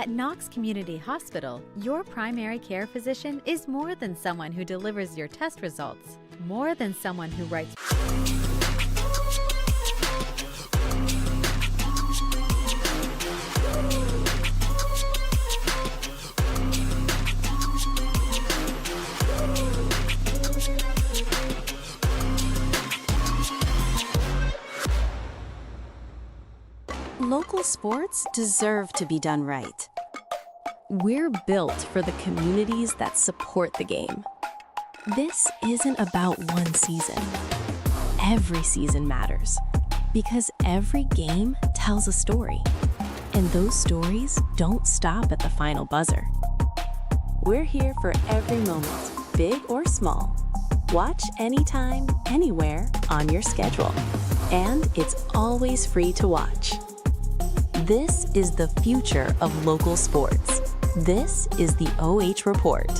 At Knox Community Hospital, your primary care physician is more than someone who delivers your test results, more than someone who writes Local sports deserve to be done right. We're built for the communities that support the game. This isn't about one season. Every season matters because every game tells a story, and those stories don't stop at the final buzzer. We're here for every moment, big or small. Watch anytime, anywhere on your schedule, and it's always free to watch. This is the future of local sports. This is the OH Report.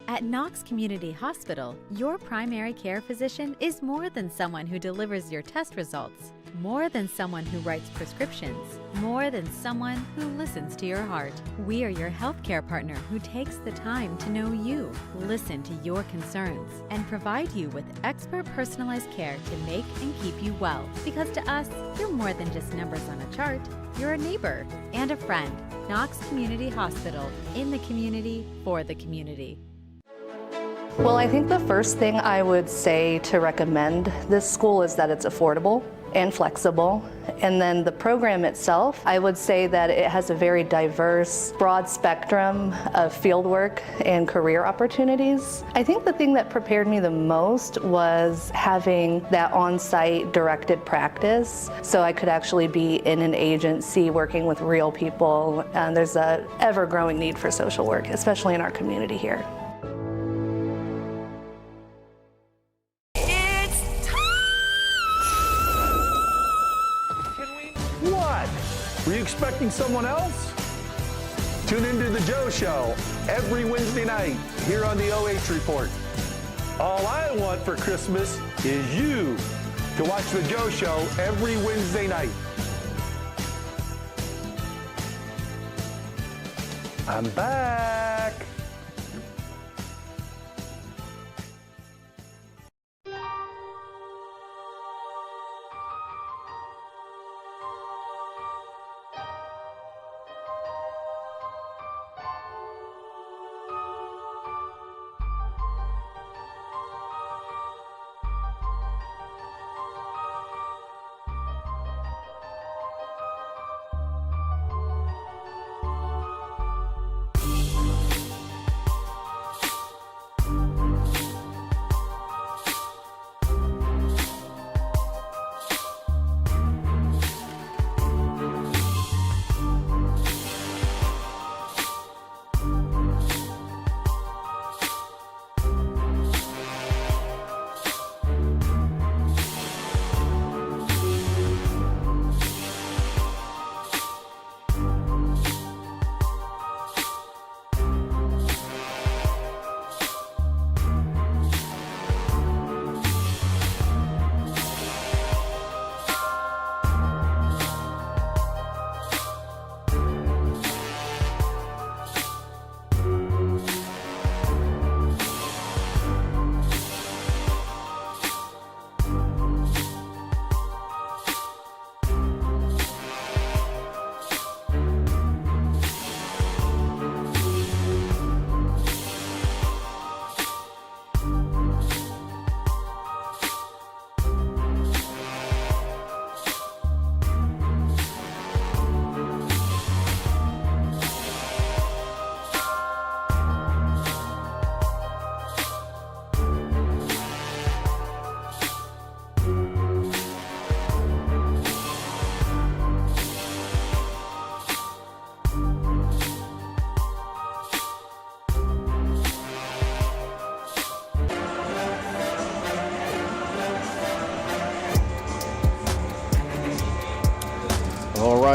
At Knox Community Hospital, your primary care physician is more than someone who delivers your test results, more than someone who writes prescriptions, more than someone who listens to your heart. We are your healthcare partner who takes the time to know you, listen to your concerns, and provide you with expert personalized care to make and keep you well. Because to us, you're more than just numbers on a chart. You're a neighbor and a friend. Knox Community Hospital, in the community, for the community. Well, I think the first thing I would say to recommend this school is that it's affordable and flexible. And then the program itself, I would say that it has a very diverse, broad spectrum of fieldwork and career opportunities. I think the thing that prepared me the most was having that on-site directed practice, so I could actually be in an agency working with real people. And there's an ever-growing need for social work, especially in our community here. Were you expecting someone else? Tune into The Joe Show every Wednesday night here on the OH Report. All I want for Christmas is you to watch The Joe Show every Wednesday night. I'm back.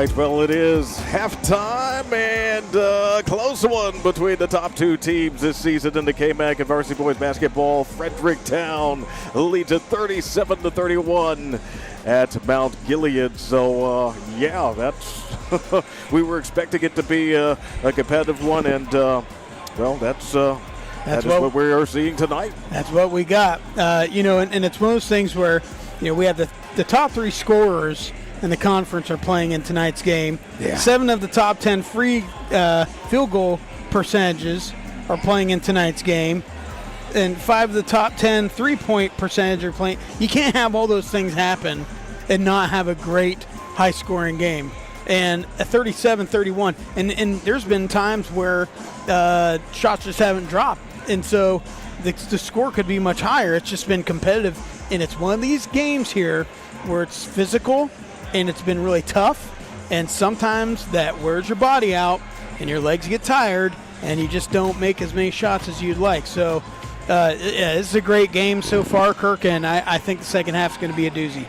right, well, it is halftime and a close one between the top two teams this season in the KMAC and varsity boys basketball. Fredericktown leads at 37-31 at Mount Gilead. So, yeah, that's we were expecting it to be a competitive one, and, well, that is what we are seeing tonight. That's what we got. And it's one of those things where, we have the top three scorers in the conference are playing in tonight's game. Yeah. 7 of the top 10 free field goal percentages are playing in tonight's game. And 5 of the top 10 three-point percentage are playing. You can't have all those things happen and not have a great high-scoring game. And a 37-31. And there's been times where shots just haven't dropped. And so the score could be much higher. It's just been competitive. And it's one of these games here where it's physical and it's been really tough. And sometimes that wears your body out and your legs get tired and you just don't make as many shots as you'd like. So it's a great game so far, Kirk, and I think the second half is going to be a doozy.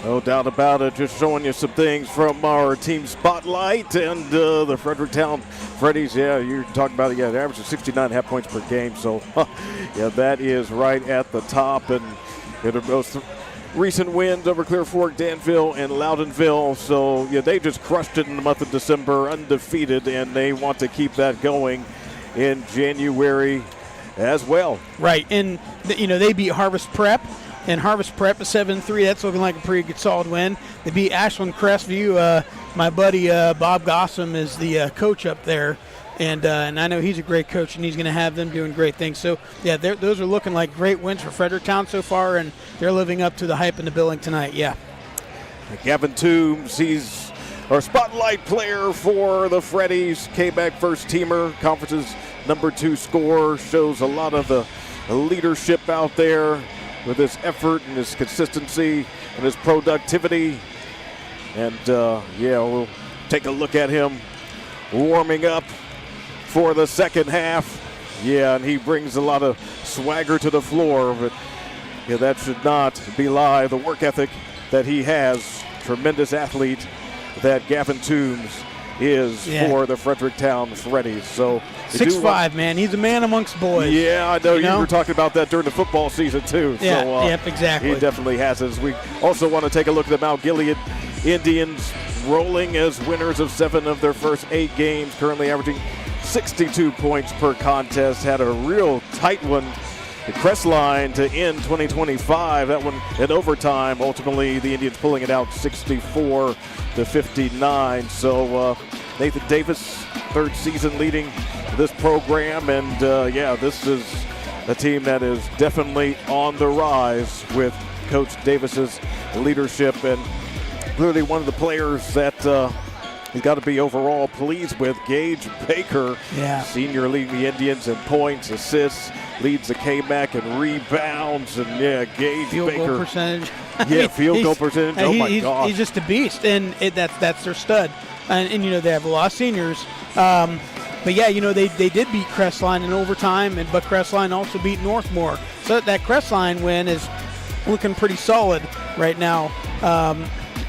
No doubt about it. Just showing you some things from our team spotlight and the Fredericktown Freddies. Yeah, you're talking about it. Yeah, they average 69.5 points per game. So, yeah, that is right at the top. And it are both recent wins over Clear Fork, Danville, and Loudonville. So, yeah, they just crushed it in the month of December, undefeated, and they want to keep that going in January as well. Right, and, they beat Harvest Prep. And Harvest Prep is 7-3. That's looking like a pretty good solid win. They beat Ashland Crestview. My buddy Bob Gossam is the coach up there. And I know he's a great coach, and he's going to have them doing great things. So, yeah, those are looking like great wins for Fredericktown so far, and they're living up to the hype in the building tonight, yeah. Gavin Toombs, he's our spotlight player for the Freddies. KMAC first teamer, conference's number 2 scorer, shows a lot of the leadership out there with his effort and his consistency and his productivity. And, yeah, we'll take a look at him warming up for the second half. Yeah, and he brings a lot of swagger to the floor, but yeah, that should not belie the work ethic that he has. Tremendous athlete that Gavin Toombs is for the Fredericktown Freddies. So 6'5", man. He's a man amongst boys. Yeah, I know. You were talking about that during the football season, too. Yeah, so, yep, exactly. He definitely has it. We also want to take a look at the Mount Gilead Indians, rolling as winners of 7 of their first 8 games, currently averaging 62 points per contest. Had a real tight one, the Crestline, to end 2025. That one in overtime. Ultimately, the Indians pulling it out 64-59. So Nathan Davis, 3rd season leading this program. And, yeah, this is a team that is definitely on the rise with Coach Davis's leadership, and clearly one of the players that he's got to be overall pleased with. Gage Baker, senior, leading the Indians in points, assists, leads the KMAC in rebounds, and Gage field Baker. Goal percentage. Field goal percentage. Oh my gosh, he's just a beast, and that's their stud. And they have a lot of seniors. But yeah, they did beat Crestline in overtime, but Crestline also beat Northmore. So that Crestline win is looking pretty solid right now.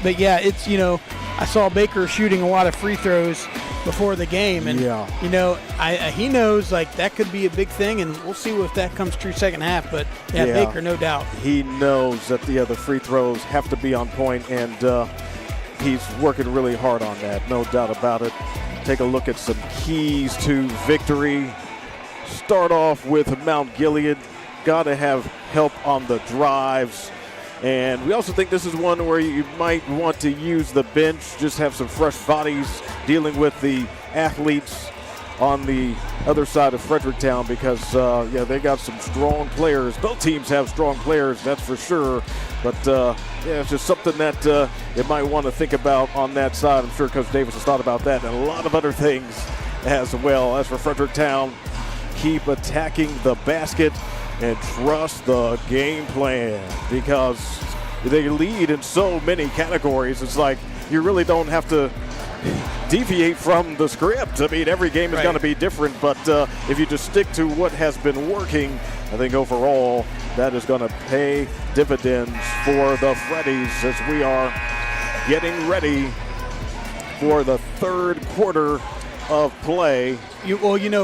But yeah, it's, I saw Baker shooting a lot of free throws before the game, and he knows like that could be a big thing, and we'll see if that comes true second half. But Baker, no doubt, he knows that the free throws have to be on point, and he's working really hard on that, no doubt about it. Take a look at some keys to victory. Start off with Mount Gilead. Got to have help on the drives. And we also think this is one where you might want to use the bench, just have some fresh bodies dealing with the athletes on the other side of Fredericktown, because, they got some strong players. Both teams have strong players, that's for sure. But, it's just something that you might want to think about on that side. I'm sure Coach Davis has thought about that and a lot of other things as well. As for Fredericktown, keep attacking the basket and trust the game plan, because they lead in so many categories. It's like you really don't have to deviate from the script. I mean, every game is going to be different, but if you just stick to what has been working, I think overall that is going to pay dividends for the Freddies as we are getting ready for the third quarter of play.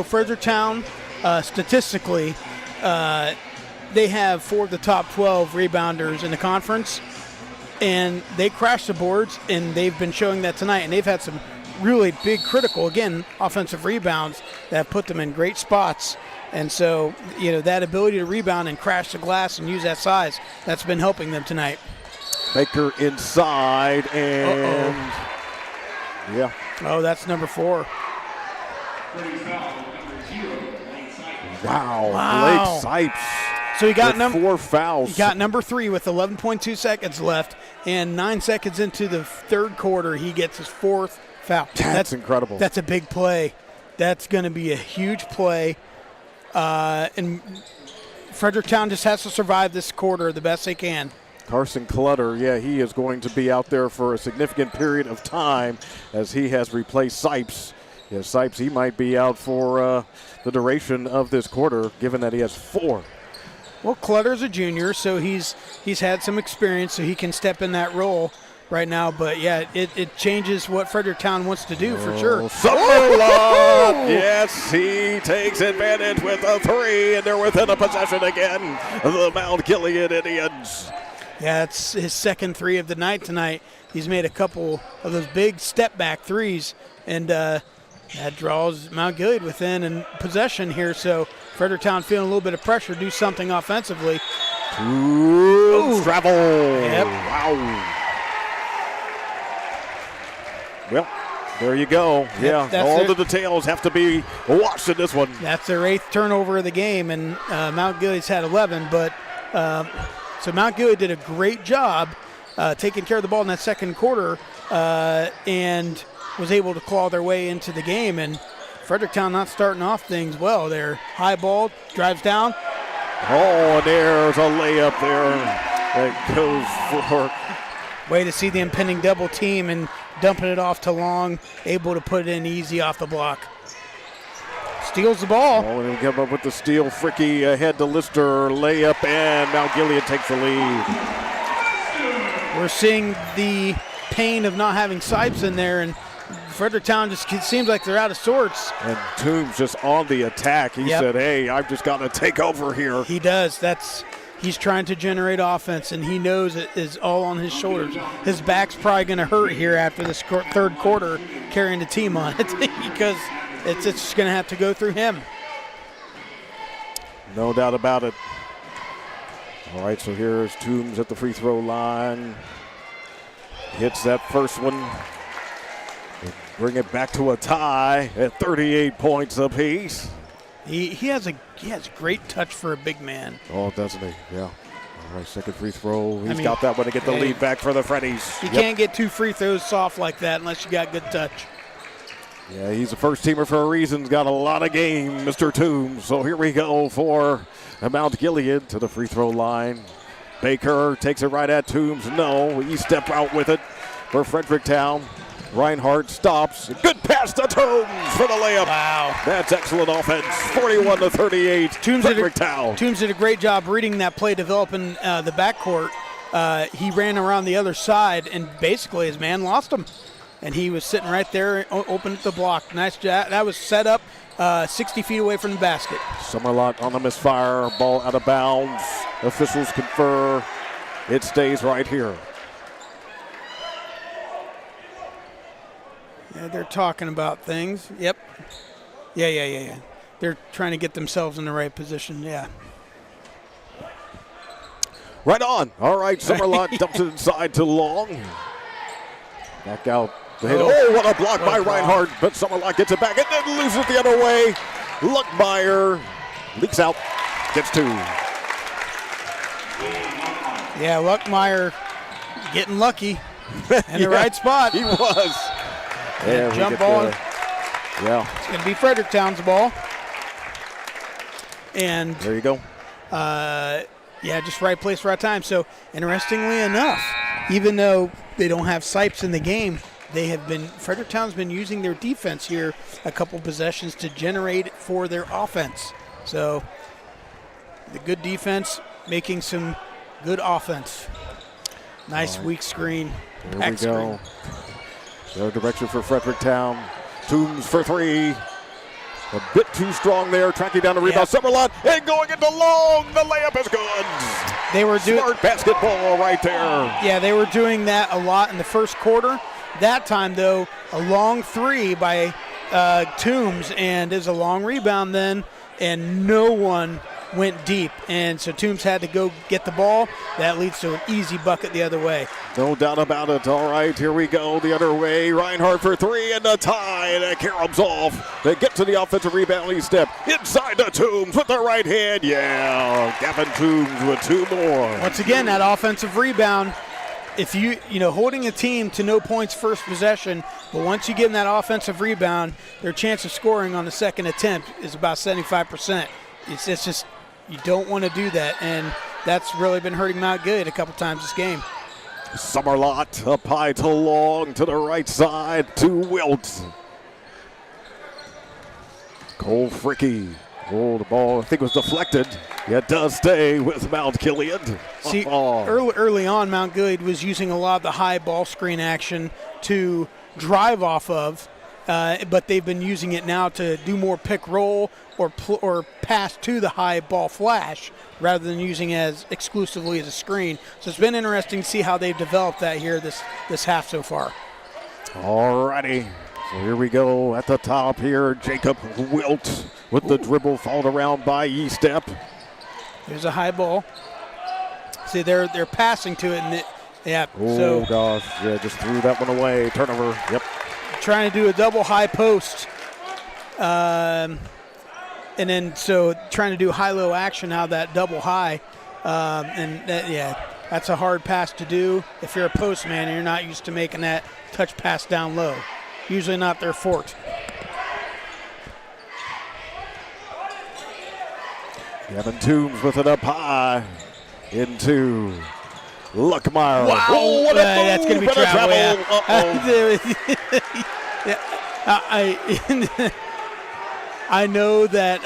Fredericktown, statistically, they have 4 of the top 12 rebounders in the conference, and they crash the boards, and they've been showing that tonight, and they've had some really big critical, again, offensive rebounds that have put them in great spots. And so, that ability to rebound and crash the glass and use that size, that's been helping them tonight. Baker inside, and yeah. Oh, that's number 4. Wow. Blake Sipes. So he got 4 fouls. He got number 3 with 11.2 seconds left, and 9 seconds into the third quarter, he gets his 4th foul. That's incredible. That's a big play. That's going to be a huge play. And Fredericktown just has to survive this quarter the best they can. Carson Clutter, he is going to be out there for a significant period of time as he has replaced Sipes. Yeah, Sipes, he might be out for the duration of this quarter, given that he has 4. Well, Clutter's a junior, so he's had some experience, so he can step in that role right now. But, it changes what Fredericktown wants to do for sure. Summerlot! Yes, he takes advantage with a 3, and they're within a possession again. The Mount Gilead Indians. Yeah, it's his second 3 of the night tonight. He's made a couple of those big step-back threes, and that draws Mount Gilead within and possession here. So Fredericktown feeling a little bit of pressure, do something offensively. Travel. Yep. Wow. Well, there you go. All the details have to be watched in this one. That's their 8th turnover of the game, and Mount Gilead's had 11. But so Mount Gilead did a great job taking care of the ball in that second quarter and was able to claw their way into the game. And Fredericktown not starting off things well. They're high ball, drives down. Oh, and there's a layup there that goes for. Way to see the impending double team and dumping it off to Long, able to put it in easy off the block. Steals the ball. Oh, and he'll come up with the steal. Fricky ahead to Lister, layup, and Mount Gilead takes the lead. We're seeing the pain of not having Sipes in there, and Fredericktown just seems like they're out of sorts. And Toombs just on the attack. He said, hey, I've just got to take over here. He does. He's trying to generate offense, and he knows it is all on his shoulders. His back's probably going to hurt here after this third quarter carrying the team on it because it's just going to have to go through him. No doubt about it. All right, so here's Toombs at the free throw line. Hits that first one. Bring it back to a tie at 38 points apiece. He has great touch for a big man. Oh, doesn't he? Yeah. All right, second free throw. He's got that one to get the lead back for the Freddies. You can't get 2 free throws soft like that unless you got good touch. Yeah, he's a first teamer for a reason. He's got a lot of game, Mr. Toombs. So here we go for Mount Gilead to the free throw line. Baker takes it right at Toombs. No, he stepped out with it for Fredericktown. Reinhardt stops. Good pass to Toombs for the layup. Wow. That's excellent offense. 41-38. Fredericktown. Toombs did a great job reading that play, developing the backcourt. He ran around the other side, and basically his man lost him. And he was sitting right there, open at the block. Nice job. That was set up 60 feet away from the basket. Summerlot on the misfire. Ball out of bounds. Officials confer. It stays right here. Yeah, they're talking about things. Yep. Yeah. They're trying to get themselves in the right position. Yeah. Right on. All right, Summerlot dumps it inside to Long. Back out. Oh, what a block by Reinhardt. But Summerlot gets it back and then loses the other way. Luckmeyer leaks out. Gets 2. Yeah, Luckmeyer getting lucky in the right spot. He was. Yeah, jump ball. Yeah. It's going to be Fredericktown's ball. And there you go. Just right place, right time. So, interestingly enough, even though they don't have Sipes in the game, Fredericktown's been using their defense here a couple possessions to generate for their offense. So, the good defense making some good offense. Nice weak screen. There we go. The direction for Fredericktown. Toombs for three. A bit too strong there, tracking down the rebound. Summerlot and going into long. The layup is good. They were doing smart basketball right there. Yeah, they were doing that a lot in the first quarter. That time, though, a long three by Toombs, and there's a long rebound then, and no one went deep. And so Toombs had to go get the ball. That leads to an easy bucket the other way. No doubt about it. All right, here we go the other way. Reinhardt for three and a tie, and it caroms off. They get to the offensive rebounding step. Inside to Toombs with the right hand. Yeah, Gavin Toombs with two more. Once again, that offensive rebound. If you holding a team to no points first possession, but once you give them that offensive rebound, their chance of scoring on the second attempt is about 75%. It's just you don't want to do that, and that's really been hurting Mount Gilead a couple times this game. Summerlot up high to long to the right side to Wilt. Cole Fricky. Oh, the ball, I think, was deflected. It does stay with Mount Gilead. See, early on, Mount Gilead was using a lot of the high ball screen action to drive off of, but they've been using it now to do more pick roll or pass to the high ball flash rather than using it as exclusively as a screen. So it's been interesting to see how they've developed that here this half so far. All righty. So here we go at the top here. Jacob Wilt with the dribble, fouled around by E-Step. There's a high ball. See, they're passing to it, and Oh, gosh. Yeah, just threw that one away. Turnover. Yep. Trying to do a double high post. And then so trying to do high-low action out of that double high. That's a hard pass to do if you're a post man and you're not used to making that touch pass down low. Usually not their forte. Gavin Toombs with it up high into Luckmeyer. Wow. Oh, what a that's going to be travel. I know that,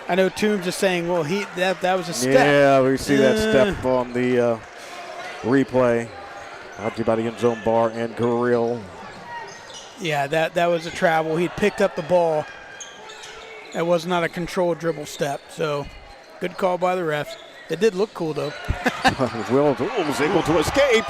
I know Toombs is saying, well, that was a step. Yeah, we see that step on the replay. Brought to you by the Endzone Bar and Grill. Yeah, that was a travel. He picked up the ball. That was not a controlled dribble step. So, good call by the refs. It did look cool, though. Will was able to escape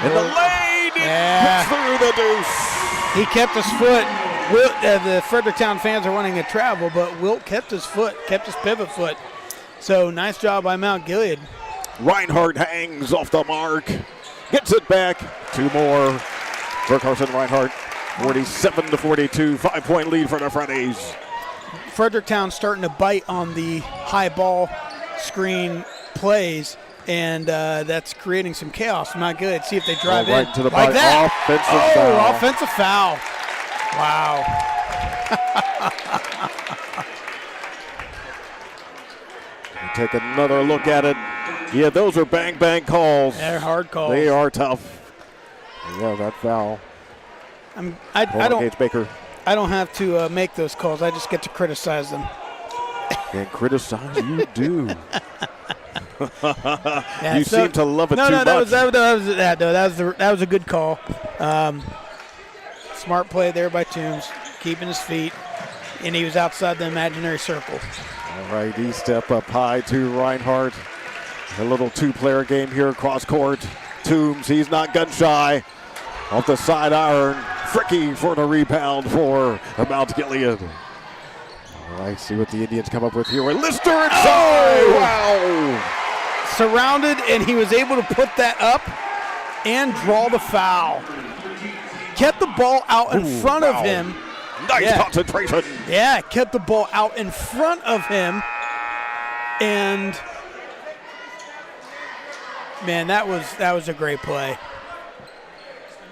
in the lane. Yeah. Through the deuce. He kept his foot. The Fredericktown fans are wanting a travel, but Wilt kept his foot, kept his pivot foot. So, nice job by Mount Gilead. Reinhardt hangs off the mark. Gets it back. Two more for Carson Reinhardt. 47-42, 5-point lead for the Freddies. Fredericktown starting to bite on the high ball screen plays, and that's creating some chaos. Not good. See if they drive right in to the like that. Offensive foul. Offensive foul. Wow. Take another look at it. Yeah, those are bang calls. They're hard calls. They are tough. Yeah, that foul. I don't. Baker. I don't have to make those calls. I just get to criticize them. And criticize you do. You seem to love it too much. That was a good call. Smart play there by Toombs, keeping his feet, and he was outside the imaginary circle. All right, E-Step up high to Reinhardt. A little two-player game here across court. Toombs, he's not gun shy. Off the side iron, Fricky for the rebound for Mount Gilead. All right, see what the Indians come up with here. Lister inside. Wow. Surrounded, and he was able to put that up and draw the foul. Kept the ball out in front of him. Nice concentration. Yeah, kept the ball out in front of him. And, man, that was a great play.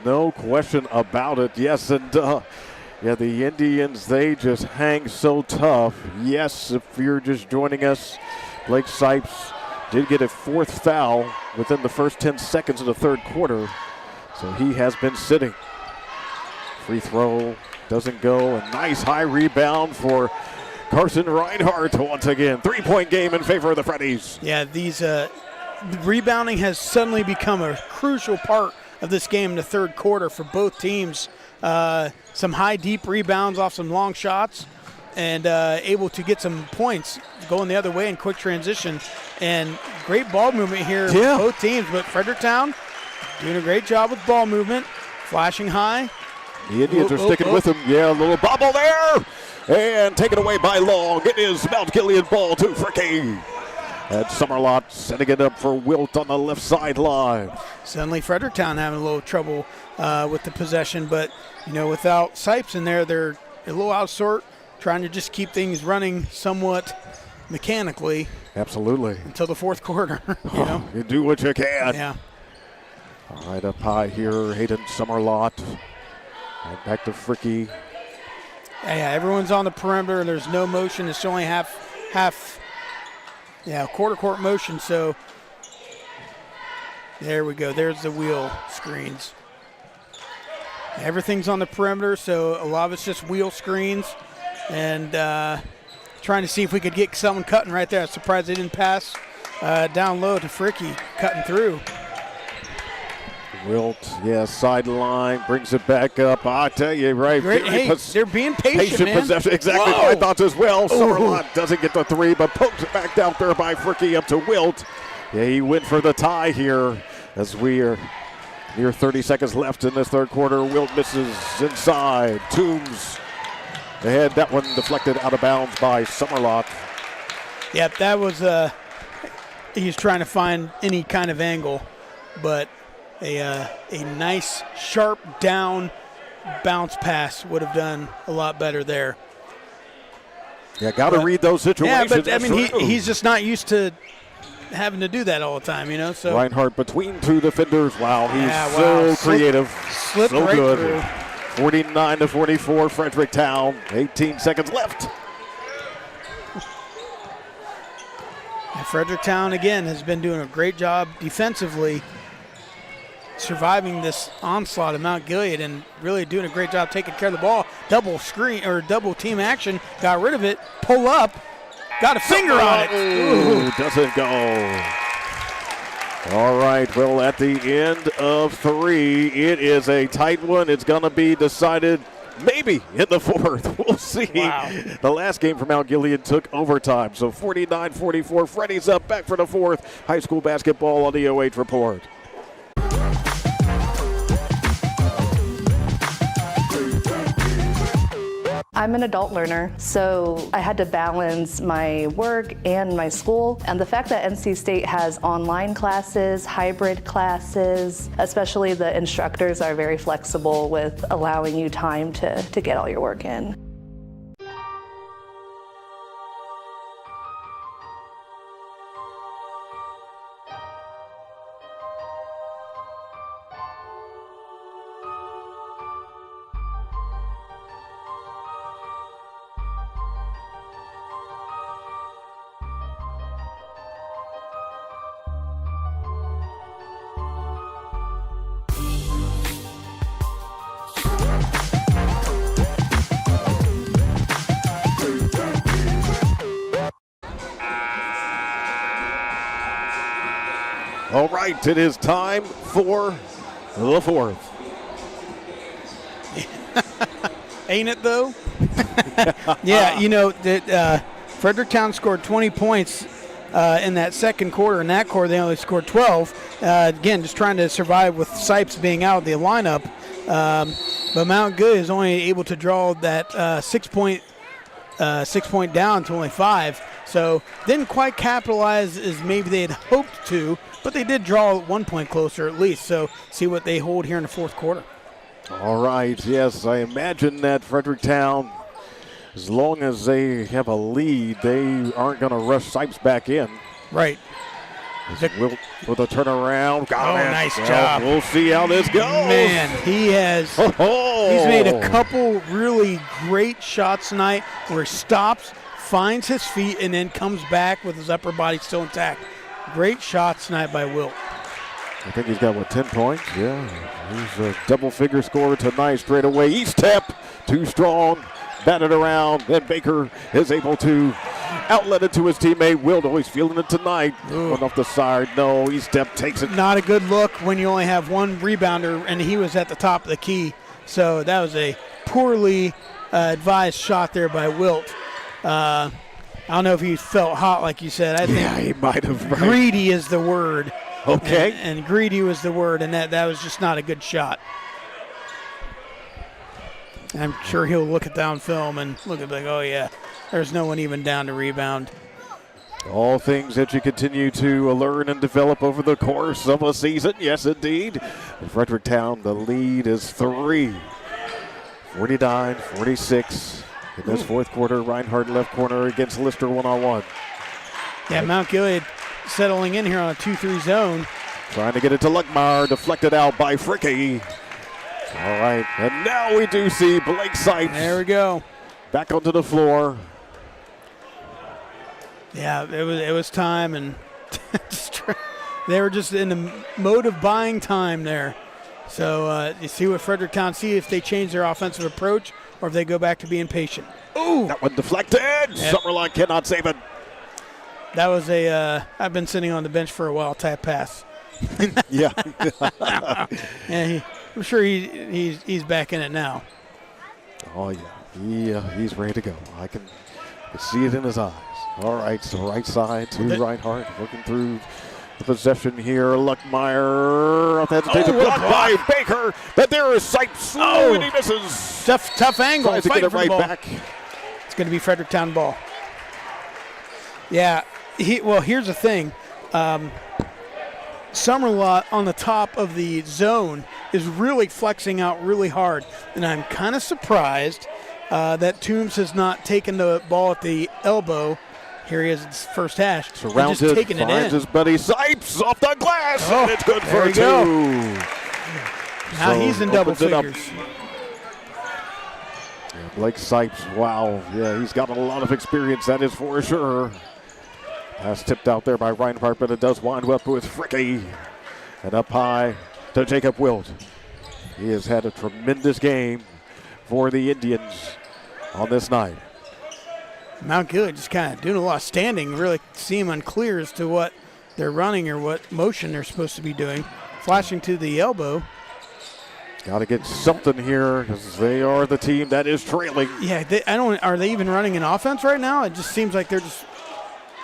No question about it. Yes, and the Indians, they just hang so tough. Yes, if you're just joining us, Blake Sipes did get a fourth foul within the first 10 seconds of the third quarter. So he has been sitting. Free throw doesn't go. A nice high rebound for Carson Reinhardt once again. 3-point game in favor of the Freddies. Yeah, these rebounding has suddenly become a crucial part of this game in the third quarter for both teams. Some high, deep rebounds off some long shots, and able to get some points going the other way in quick transition. And great ball movement here for both teams, but Fredericktown doing a great job with ball movement, flashing high. The Indians are sticking with him. Yeah, a little bobble there. And taken away by Long. It is Mount Gilead ball to Fricky. And Summerlot setting it up for Wilt on the left sideline. Suddenly Fredericktown having a little trouble with the possession, but without Sipes in there, they're a little out of sort, trying to just keep things running somewhat mechanically. Absolutely. Until the fourth quarter. You do what you can. Yeah. All right, up high here, Hayden Summerlot. And back to Fricky. Yeah, everyone's on the perimeter. There's no motion. It's only quarter court motion. So there we go. There's the wheel screens. Everything's on the perimeter, so a lot of it's just wheel screens. And trying to see if we could get someone cutting right there. I'm surprised they didn't pass down low to Fricky, cutting through. Wilt, sideline, brings it back up. I tell you, right. Hey, they're being patient, man. Possession, exactly what I thought as well. Summerlot doesn't get the three, but pokes it back out there by Fricky up to Wilt. Yeah, he went for the tie here as we are near 30 seconds left in this third quarter. Wilt misses inside. Toombs ahead. That one deflected out of bounds by Summerlot. Yep, that was he's trying to find any kind of angle, but a nice, sharp down bounce pass would have done a lot better there. Yeah, got to read those situations. Yeah, but I mean, he's just not used to having to do that all the time, So Reinhardt between two defenders. Wow, he's so creative, slipped so right good. through. 49-44, Fredericktown. 18 seconds left. And Fredericktown again has been doing a great job defensively, surviving this onslaught of Mount Gilead and really doing a great job taking care of the ball. Double screen or double team action, got rid of it, pull up, got a finger on it. Ooh, doesn't go. All right, well, at the end of three, it is a tight one. It's going to be decided maybe in the fourth. We'll see. Wow. The last game for Mount Gilead took overtime. So 49-44, Freddies up, back for the fourth. High school basketball on the OH Report. I'm an adult learner, so I had to balance my work and my school. And the fact that NC State has online classes, hybrid classes, especially the instructors are very flexible with allowing you time to get all your work in. All right, it is time for the fourth. Ain't it, though? Yeah, Fredericktown scored 20 points in that second quarter. In that quarter, they only scored 12. Again, just trying to survive with Sipes being out of the lineup. But Mount Gilead is only able to draw that 6 point down to only 5. So didn't quite capitalize as maybe they had hoped to, but they did draw 1 point closer at least. So see what they hold here in the fourth quarter. All right, yes, I imagine that Fredericktown, as long as they have a lead, they aren't going to rush Sipes back in. Right. Wilt with a turnaround. Nice job. We'll see how this goes. Man, he has he's made a couple really great shots tonight where he stops, finds his feet, and then comes back with his upper body still intact. Great shots tonight by Wilt. I think he's got, 10 points? Yeah. He's a double-figure scorer tonight straight away. East step, too strong, batted around. Then Baker is able to outlet to his teammate. Wilt always feeling it tonight. Going off the side. No, he takes it. Not a good look when you only have one rebounder, and he was at the top of the key. So that was a poorly advised shot there by Wilt. I don't know if he felt hot, like you said. I think he might have. Right. Greedy is the word. Okay. And greedy was the word, and that was just not a good shot. I'm sure he'll look at down film and look at like, oh, yeah, there's no one even down to rebound. All things that you continue to learn and develop over the course of a season. Yes, indeed. In Fredericktown, the lead is 3. 49-46 in this fourth quarter. Reinhardt left corner against Lister one-on-one. Yeah, Mount Gilead settling in here on a 2-3 zone. Trying to get it to Luckmeyer, deflected out by Fricky. All right, and now we do see Blake Sipes. There we go. Back onto the floor. Yeah, it was time, and they were just in the mode of buying time there. So you see what Fredericktown, see if they change their offensive approach or if they go back to being patient. Ooh, that one deflected. Yep. Summerlin cannot save it. That was I've been sitting on the bench for a while type pass. Yeah. Yeah, I'm sure he's back in it now. Oh, yeah. He's ready to go. I can see it in his eyes. All right, so right side to Reinhardt, looking through the possession here. Luckmeyer, blocked by Baker, but there is Sipes. Oh, and he misses. Tough angle. Tries to get it right back. It's going to be Fredericktown ball. Yeah, here's the thing. Summerlot on the top of the zone is really flexing out really hard, and I'm kind of surprised that Toombs has not taken the ball at the elbow. Here he is, it's first hash. Surrounded, finds his buddy Sipes off the glass, and it's good for 2. Now he's in double figures. Yeah, Blake Sipes, wow. Yeah, he's got a lot of experience, that is for sure. Pass tipped out there by Reinhardt, but it does wind up with Fricky. And up high to Jacob Wilt. He has had a tremendous game for the Indians on this night. Mount Gilead just kind of doing a lot of standing, really seem unclear as to what they're running or what motion they're supposed to be doing. Flashing to the elbow. Got to get something here because they are the team that is trailing. Yeah, are they even running an offense right now? It just seems like they're just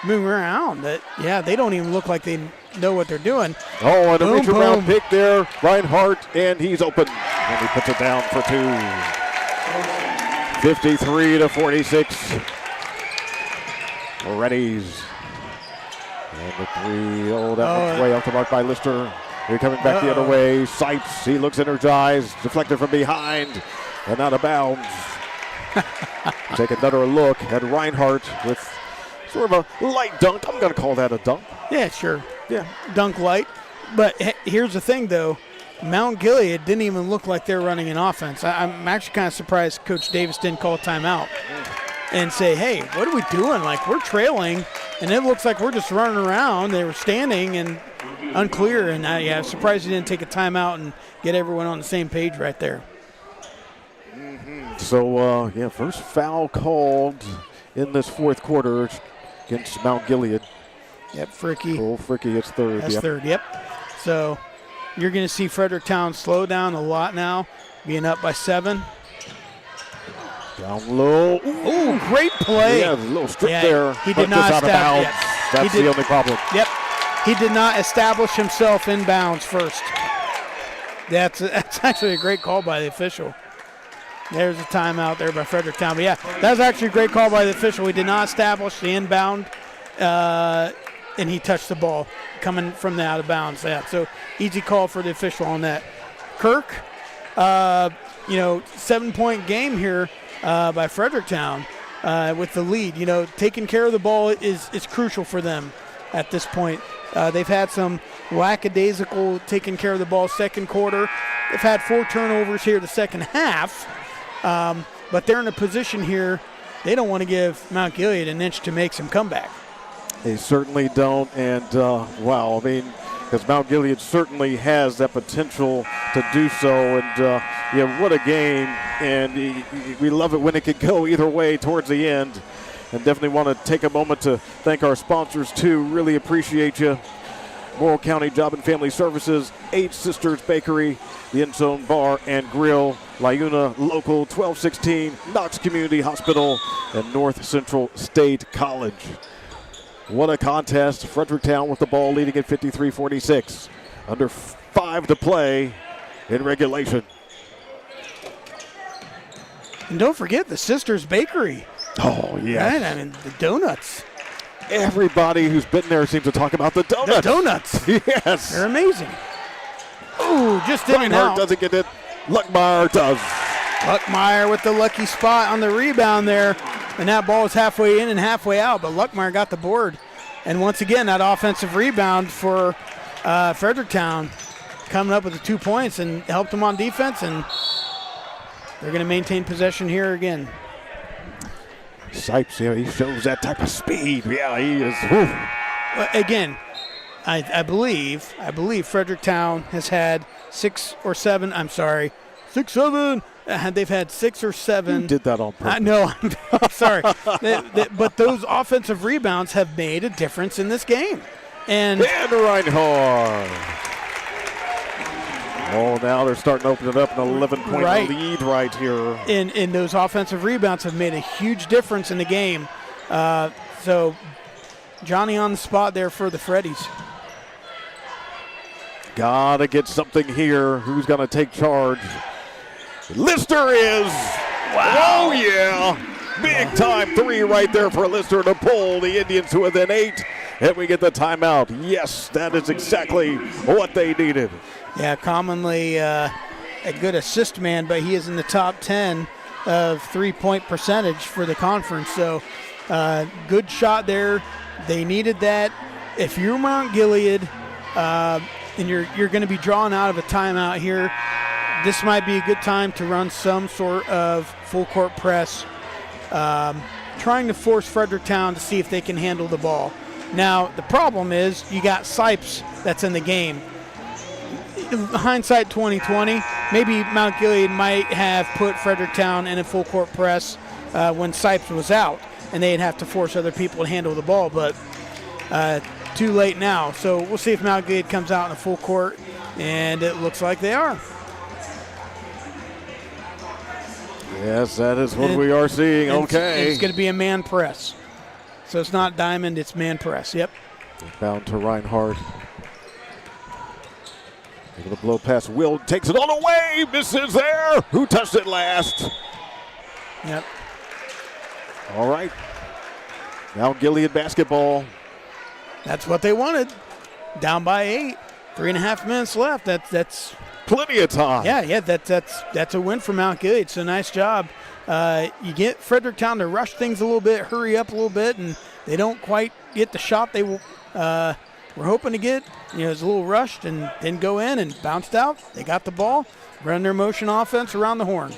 moving around. They don't even look like they know what they're doing. Oh, and a reach around pick there, Reinhardt, and he's open. And he puts it down for 2. 53-46. Reddies. And the 3, that one's way off the mark by Lister. Here coming back the other way. Sipes, he looks energized, deflected from behind, and out of bounds. Take another look at Reinhardt with sort of a light dunk. I'm going to call that a dunk. Yeah, sure. Yeah, dunk light. But here's the thing, though. Mount Gilead didn't even look like they're running an offense. I'm actually kind of surprised Coach Davis didn't call a timeout and say, hey, what are we doing? Like, we're trailing, and it looks like we're just running around. They were standing and unclear, and I'm surprised he didn't take a timeout and get everyone on the same page right there. So, first foul called in this fourth quarter against Mount Gilead. Yep, Fricky. Cole Fricky, it's third. That's third, yep. So you're going to see Fredericktown slow down a lot now, being up by 7. Down low. Ooh, great play. Yeah, a little strip there. He did not establish. That's the only problem. Yep. He did not establish himself inbounds first. That's actually a great call by the official. There's a timeout there by Fredericktown. But, yeah, that was actually a great call by the official. He did not establish the inbound, and he touched the ball coming from the out of bounds. Yeah, so easy call for the official on that. Kirk, 7-point game here by Fredericktown with the lead. Taking care of the ball is crucial for them at this point. They've had some lackadaisical taking care of the ball second quarter. They've had 4 turnovers here the second half, but they're in a position here. They don't want to give Mount Gilead an inch to make some comeback. They certainly don't, and because Mount Gilead certainly has that potential to do so, and what a game, and we love it when it could go either way towards the end. And definitely want to take a moment to thank our sponsors, too. Really appreciate you. Morrow County Job and Family Services, 8 Sisters Bakery, the Endzone Bar and Grill, LiUNA Local 1216, Knox Community Hospital, and North Central State College. What a contest. Fredericktown with the ball leading at 53-46. Under 5 to play in regulation. And don't forget the Sisters Bakery. Oh, yeah. Right? I mean, the donuts. Everybody who's been there seems to talk about the donuts. The donuts. Yes. They're amazing. Ooh, just in and Reinhardt out. doesn't get it. Luckmeyer does. Luckmeyer with the lucky spot on the rebound there. And that ball was halfway in and halfway out, but Luckmeyer got the board. And once again, that offensive rebound for Fredericktown coming up with the 2 points and helped them on defense, and they're going to maintain possession here again. Sipes, he shows that type of speed. Yeah, he is. Whew. Again, I believe Fredericktown has had 6 or 7. I'm sorry, 6, 7. They've had 6 or 7. You did that on purpose. No, I'm sorry. But those offensive rebounds have made a difference in this game. And Reinhardt. Oh, now they're starting to open it up, an 11-point lead right here. And those offensive rebounds have made a huge difference in the game. So Johnny on the spot there for the Freddies. Gotta get something here. Who's gonna take charge? Lister is. Wow. Oh, yeah. Big time 3 right there for Lister to pull the Indians to within 8. And we get the timeout. Yes, that is exactly what they needed. Yeah, commonly a good assist man, but he is in the top 10 of 3-point percentage for the conference. So good shot there. They needed that. If you're Mount Gilead and you're going to be drawn out of a timeout here, this might be a good time to run some sort of full court press, trying to force Fredericktown to see if they can handle the ball. Now, the problem is you got Sipes that's in the game. Hindsight 2020, maybe Mount Gilead might have put Fredericktown in a full court press when Sipes was out, and they'd have to force other people to handle the ball, but too late now. So we'll see if Mount Gilead comes out in a full court, and it looks like they are. Yes, that is what we are seeing. Okay. It's going to be a man press. So it's not diamond, it's man press. Yep. Bound to Reinhardt. Able to blow past Will, takes it all away, misses there. Who touched it last? Yep. All right. Now Gilead basketball. That's what they wanted. Down by 8. 3.5 minutes left. That's plenty of time. Yeah. That's a win for Mount Gilead. So nice job. You get Fredericktown to rush things a little bit, hurry up a little bit, and they don't quite get the shot they were hoping to get. It was a little rushed and didn't go in and bounced out. They got the ball, run their motion offense around the horn.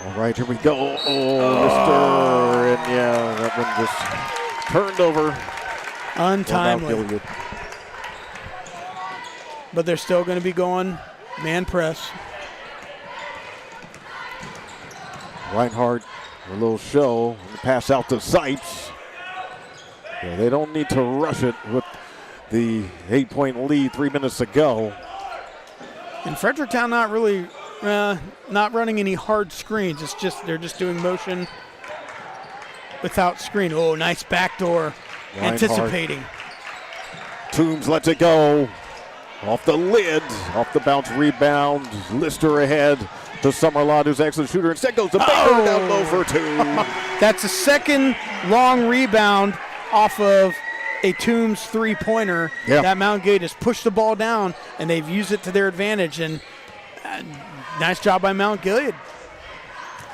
All right, here we go. Mr. And yeah, that one just turned over. Untimely. But they're still going to be going man press. Reinhardt, a little show, and pass out to Sipes. Yeah, they don't need to rush it with the 8-point lead 3 minutes to go. And Fredericktown not really not running any hard screens. It's just they're just doing motion without screen. Oh, nice backdoor. Reinhardt. Anticipating. Toombs lets it go. Off the lid, off the bounce rebound. Lister ahead to Summerlot, who's an excellent shooter. Instead goes to Baker down low for 2. That's a second long rebound off of a Toombs three-pointer. Yeah. That Mount Gilead has pushed the ball down, and they've used it to their advantage. And nice job by Mount Gilead.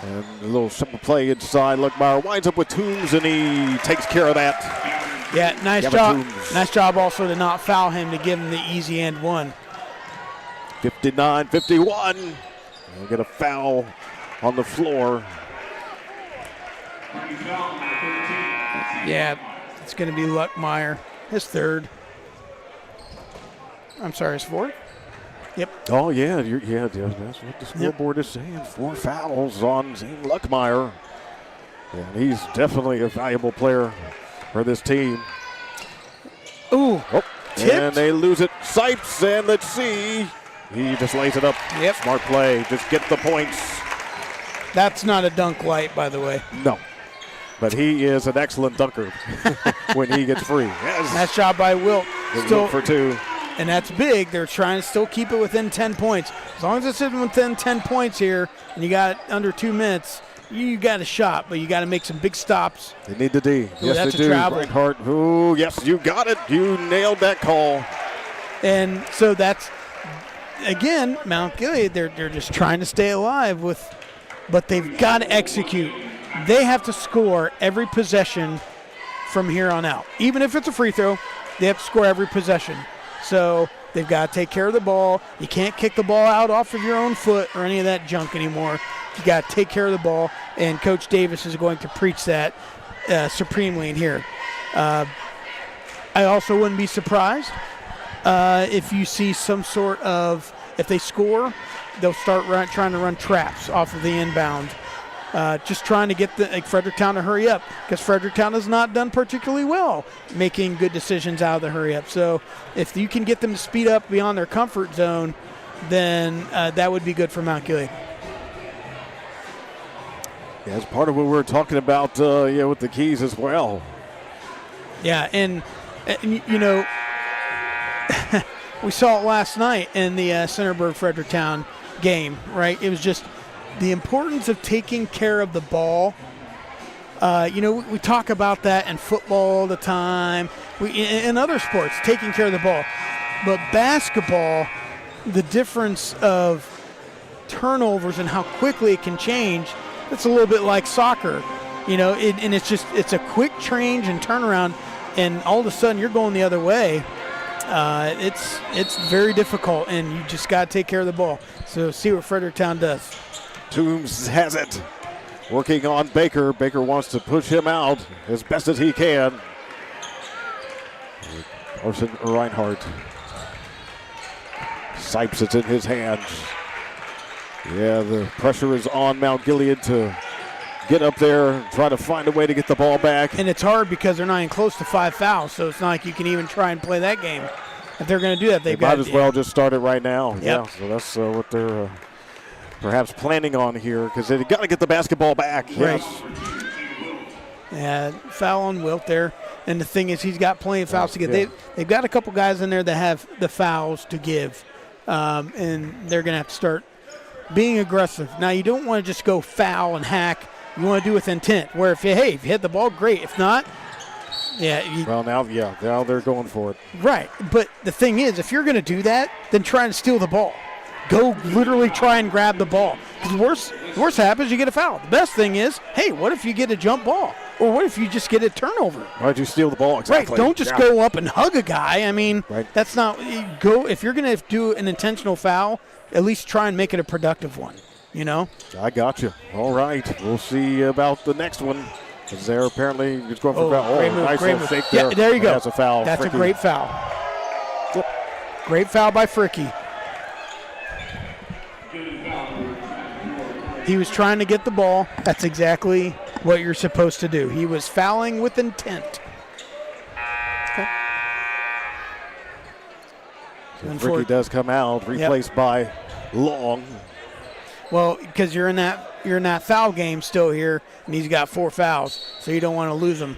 And a little simple play inside. Luckmeyer winds up with Toombs, and he takes care of that. Yeah, nice job. Nice job also to not foul him to give him the easy end one. 59-51. We'll get a foul on the floor. Yeah, it's going to be Luckmeyer, his third. I'm sorry, his fourth? Yep. Oh, yeah, that's what the scoreboard is saying. 4 fouls on Zane Luckmeyer. And he's definitely a valuable player for this team. Ooh. Oh, tipped. and they lose it. Sipes, and let's see. He just lays it up. Yep. Smart play. Just get the points. That's not a dunk light, by the way. No. But he is an excellent dunker when he gets free. Yes. Nice job by Wilt. Still for two. And that's big. They're trying to still keep it within 10 points. As long as it's within 10 points here and you got under 2 minutes, you got a shot, but you got to make some big stops. They need the D. Ooh, yes, that's they do. travel. Reinhardt. Ooh, yes, you got it. You nailed that call. And so that's, again, Mount Gilead, they're just trying to stay alive but they've got to execute. They have to score every possession from here on out. Even if it's a free throw, they have to score every possession. So they've got to take care of the ball. You can't kick the ball out off of your own foot or any of that junk anymore. You got to take care of the ball, and Coach Davis is going to preach that supremely in here. I also wouldn't be surprised if you see some sort of, if they score, they'll start trying to run traps off of the inbound. Just trying to get Fredericktown to hurry up, because Fredericktown has not done particularly well making good decisions out of the hurry up. So if you can get them to speed up beyond their comfort zone, then that would be good for Mount Gilead. Yeah, it's part of what we're talking about with the keys as well. Yeah, and you know, we saw it last night in the Centerburg-Fredericktown game, right? It was just the importance of taking care of the ball. We talk about that in football all the time. In other sports, taking care of the ball. But basketball, the difference of turnovers and how quickly it can change, it's a little bit like soccer. And it's a quick change and turnaround, and all of a sudden you're going the other way. It's very difficult, and you just got to take care of the ball. So see what Fredericktown does. Toombs has it. Working on Baker. Baker wants to push him out as best as he can. Orson Reinhardt. Sipes, it's in his hands. Yeah, the pressure is on Mount Gilead to get up there and try to find a way to get the ball back. And it's hard because they're not even close to 5 fouls, so it's not like you can even try and play that game. If they're going to do that, they might as well just start it right now. Yep. Yeah, so that's what they're perhaps planning on here, because they've got to get the basketball back. Right. Yes. Yeah, foul on Wilt there. And the thing is, he's got plenty of fouls to get. Yeah. They've got a couple guys in there that have the fouls to give, and they're going to have to start being aggressive. Now, you don't want to just go foul and hack. You want to do with intent, where if you hit the ball, great. If not, now they're going for it. Right, but the thing is, if you're going to do that, then try and steal the ball. Go literally try and grab the ball. Because worst happens, you get a foul. The best thing is, what if you get a jump ball? Or what if you just get a turnover? Why'd you steal the ball? Exactly. Right, don't just go up and hug a guy. I mean, right. That's not – go. If you're going to do an intentional foul, at least try and make it a productive one, I got you. All right, we'll see about the next one. Because they're apparently just going for a foul. Nice little fake there. Yeah, there you go. That's a foul. That's Fricky. A great foul. Yep. Great foul by Fricky. He was trying to get the ball. That's exactly what you're supposed to do. He was fouling with intent. Okay. So Fricky does come out, replaced by Long. Well, because you're in that foul game still here, and he's got 4 fouls, so you don't want to lose him.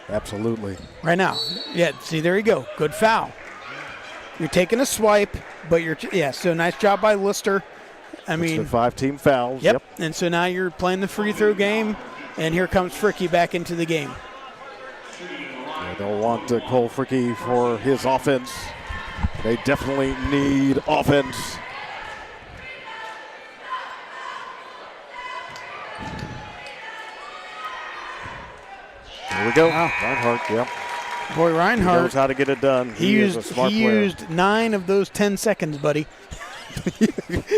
Absolutely. Right now. Yeah, see, there you go. Good foul. You're taking a swipe, but so nice job by Lister. I mean, 5-team fouls. Yep. And so now you're playing the free throw game, and here comes Fricky back into the game. They don't want Cole Fricky for his offense. They definitely need offense. Here we go. Wow. Reinhardt, yep. Boy, Reinhardt. He knows how to get it done. He is a smart player. used 9 of those 10 seconds, buddy.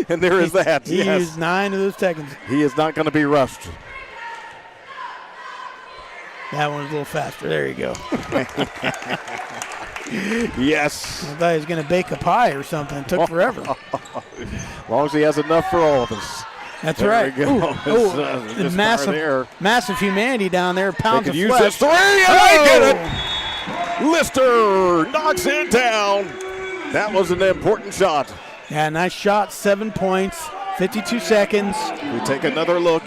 And there is that. He used 9 of those seconds. He is not going to be rushed. That one's a little faster. There you go. Yes. I thought he was going to bake a pie or something. It took forever. As long as he has enough for all of us. That's there right. We go. Ooh, massive humanity down there. Pounds of use flesh. this three, and they get it. Lister knocks it down. That was an important shot. Yeah, nice shot. 7 points, 52 seconds. We take another look.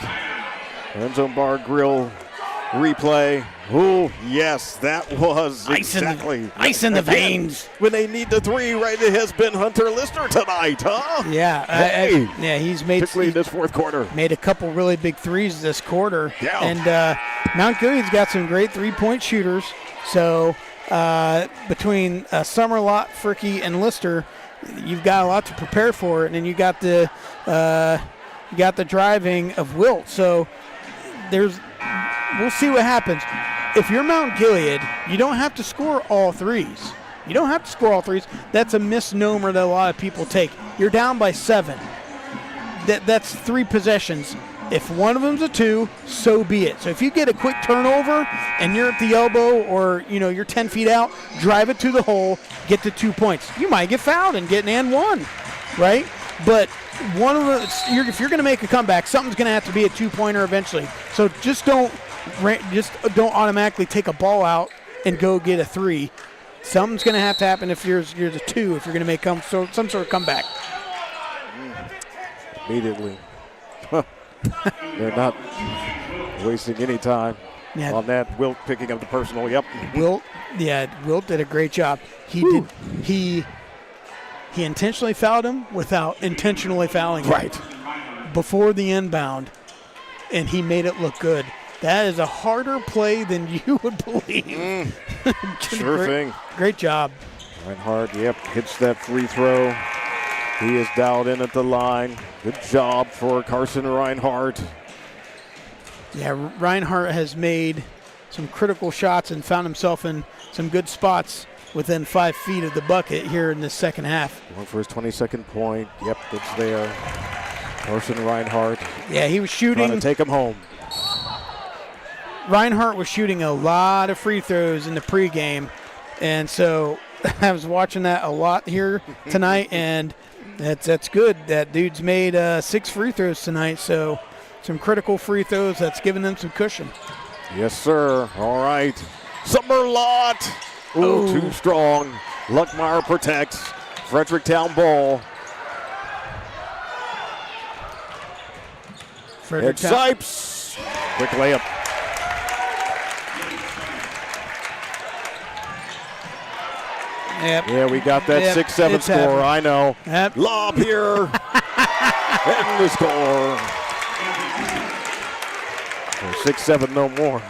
Endzone Bar Grill replay. Oh, yes, that was Ice in the veins. When they need the three, right, it has been Hunter Lister tonight, huh? Yeah, he's made particularly in this fourth quarter. Made a couple really big threes this quarter. Yeah. And Mount Gilead's got some great three-point shooters. So between Summerlot, Fricky, and Lister, you've got a lot to prepare for, and then you got the driving of Wilt. So we'll see what happens. If you're Mount Gilead, you don't have to score all threes. That's a misnomer that a lot of people take. You're down by 7. That's 3 possessions. If one of them's a 2, so be it. So if you get a quick turnover and you're at the elbow or you're 10 feet out, drive it to the hole, get the 2 points. You might get fouled and get an and one, right? But if you're going to make a comeback, something's going to have to be a 2-pointer eventually. So just don't automatically take a ball out and go get a 3. Something's going to have to happen if you're the 2 if you're going to make some sort of comeback. Immediately. They're not wasting any time on that. Wilt picking up the personal. Yep. Wilt did a great job. He intentionally fouled him without intentionally fouling him. Right. Before the inbound, and he made it look good. That is a harder play than you would believe. Sure thing. Great job. Reinhardt, hits that free throw. He is dialed in at the line. Good job for Carson Reinhardt. Yeah, Reinhardt has made some critical shots and found himself in some good spots within 5 feet of the bucket here in the second half. Going for his 22nd point. Yep, it's there. Carson Reinhardt. Yeah, he was shooting. Trying to take him home. Reinhardt was shooting a lot of free throws in the pregame, and so I was watching that a lot here tonight, and that's good. That dude's made 6 free throws tonight, so some critical free throws. That's giving them some cushion. Yes, sir. All right. Summerlot. Ooh, too strong. Luckmeyer protects. Fredericktown ball. Ed Sipes. Quick layup. Yep. Yeah, we got that 6-7 score. Happened. I know. Yep. Lob here. And the score. 6-7 no more.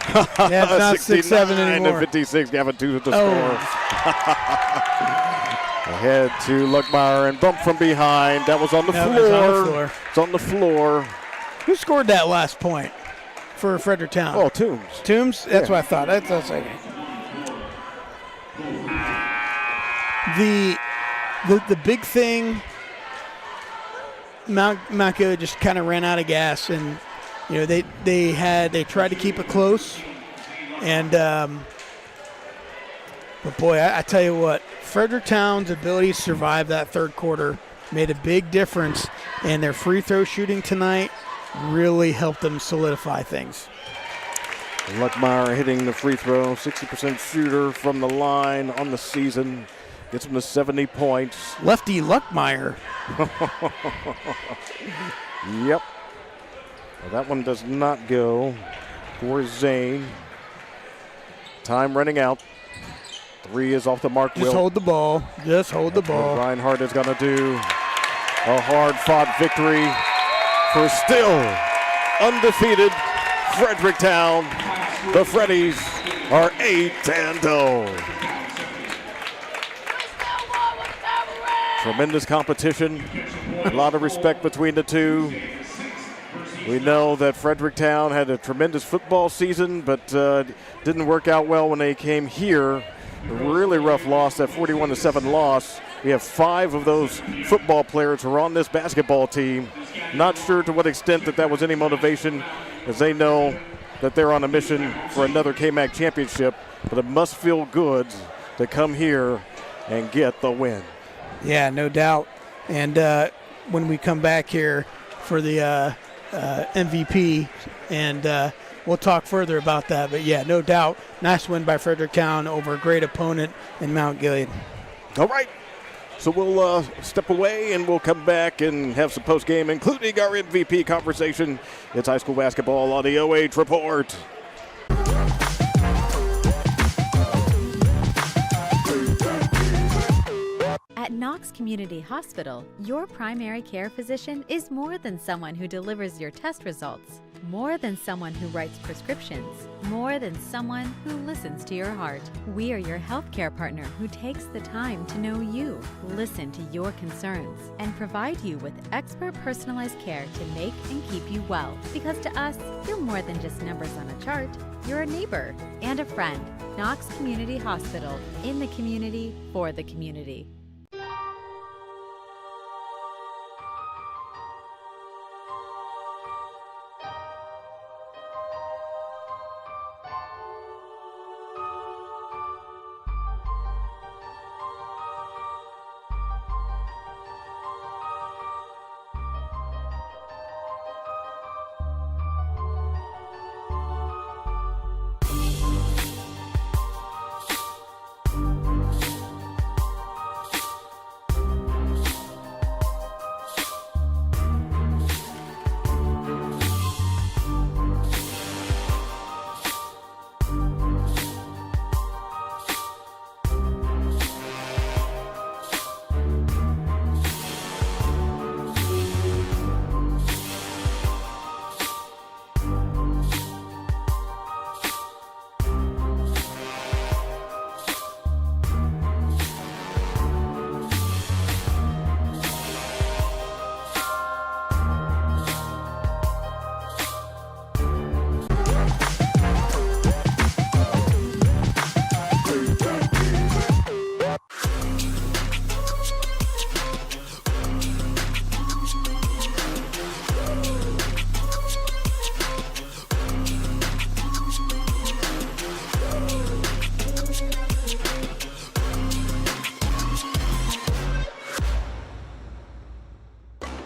Yeah, it's not 6-7 anymore. 56, Gavin 2 with the score. Ahead to Luckmeyer and bump from behind. That was on the floor. It's on the floor. Who scored that last point for Fredericktown? Oh, Toombs. Toombs? That's what I thought. That's like the big thing. Mount Gilead just kind of ran out of gas, and they tried to keep it close, and but boy, I tell you what, Fredericktown's ability to survive that third quarter made a big difference, and their free throw shooting tonight really helped them solidify things. Luckmeyer hitting the free throw, 60% shooter from the line on the season. Gets him to 70 points. Lefty Luckmeyer. Yep. Well, that one does not go for Zane. Time running out. 3 is off the mark. Just hold the ball. Just hold the ball. Reinhardt is going to do a hard-fought victory for still undefeated Fredericktown. The Freddies are 8-0. Tremendous competition. A lot of respect between the two. We know that Fredericktown had a tremendous football season, but didn't work out well when they came here. A really rough loss, that 41-7 loss. We have 5 of those football players who are on this basketball team. Not sure to what extent that was any motivation, as they know that they're on a mission for another KMAC championship, but it must feel good to come here and get the win. Yeah, no doubt. And when we come back here for the MVP, and we'll talk further about that. But yeah, no doubt, nice win by Fredericktown over a great opponent in Mount Gilead. All right. So we'll step away and we'll come back and have some post-game, including our MVP conversation. It's high school basketball on the OH Report. At Knox Community Hospital, your primary care physician is more than someone who delivers your test results, more than someone who writes prescriptions, more than someone who listens to your heart. We are your healthcare partner who takes the time to know you, listen to your concerns, and provide you with expert personalized care to make and keep you well. Because to us, you're more than just numbers on a chart. You're a neighbor and a friend. Knox Community Hospital, in the community, for the community.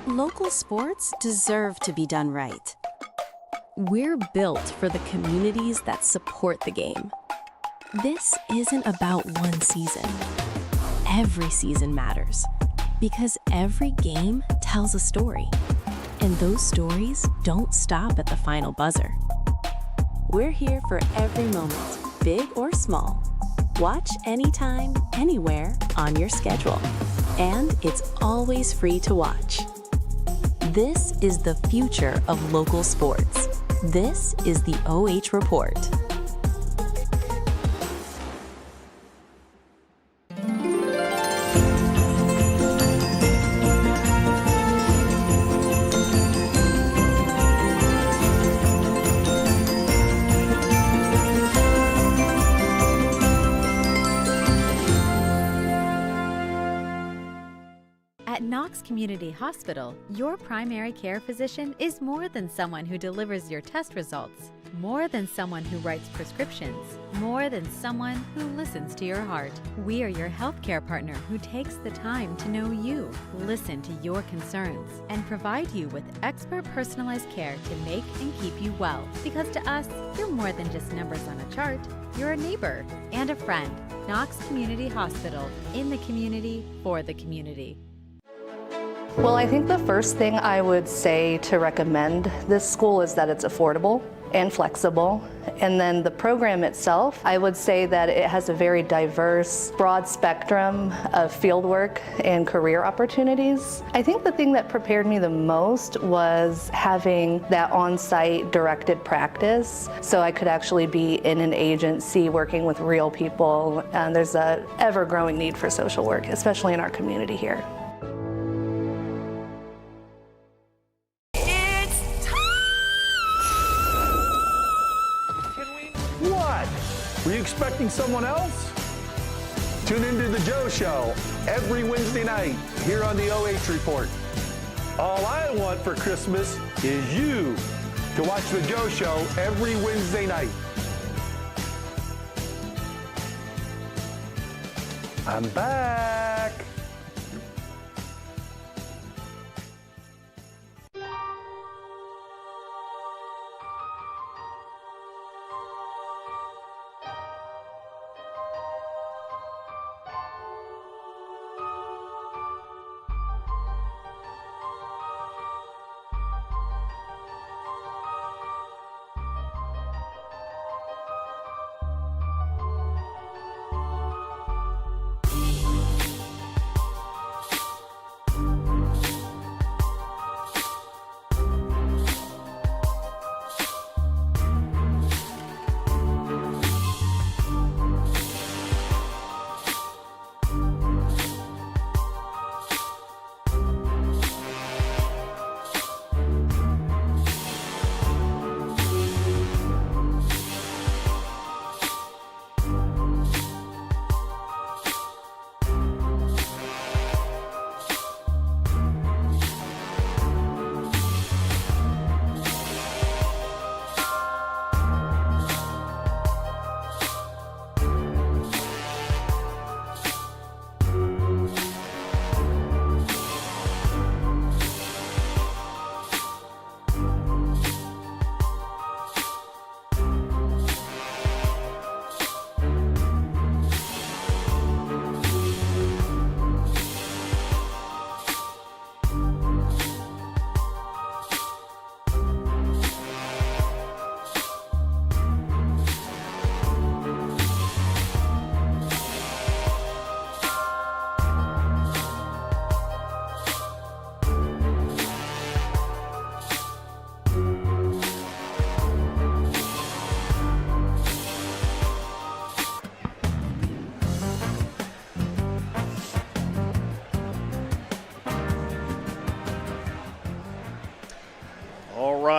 Local sports deserve to be done right. We're built for the communities that support the game. This isn't about one season. Every season matters because every game tells a story, and those stories don't stop at the final buzzer. We're here for every moment, big or small. Watch anytime, anywhere on your schedule, and it's always free to watch. This is the future of local sports. This is the OH Report. At Knox Community Hospital, your primary care physician is more than someone who delivers your test results, more than someone who writes prescriptions, more than someone who listens to your heart. We are your healthcare partner who takes the time to know you, listen to your concerns, and provide you with expert personalized care to make and keep you well. Because to us, you're more than just numbers on a chart. You're a neighbor and a friend. Knox Community Hospital, in the community, for the community. Well, I think the first thing I would say to recommend this school is that it's affordable and flexible. And then the program itself, I would say that it has a very diverse, broad spectrum of fieldwork and career opportunities. I think the thing that prepared me the most was having that on-site directed practice, so I could actually be in an agency working with real people. And there's a ever-growing need for social work, especially in our community here. Were you expecting someone else? Tune into The Joe Show every Wednesday night here on the OH Report. All I want for Christmas is you to watch The Joe Show every Wednesday night. I'm back.